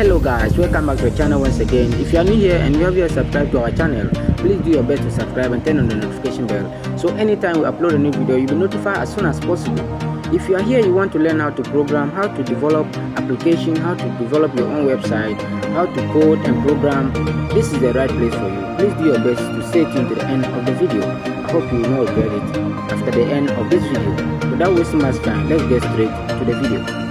Hello guys, welcome back to the channel once again. If you are new here and you have yet subscribed to our channel, please do your best to subscribe and turn on the notification bell, so anytime we upload a new video you'll be notified as soon as possible. If you are here, you want to learn how to program, how to develop application, how to develop your own website, how to code and program, this is the right place for you. Please do your best to stay tuned to the end of the video. I hope you will not regret it after the end of this video. Without wasting much time, let's get straight to the video.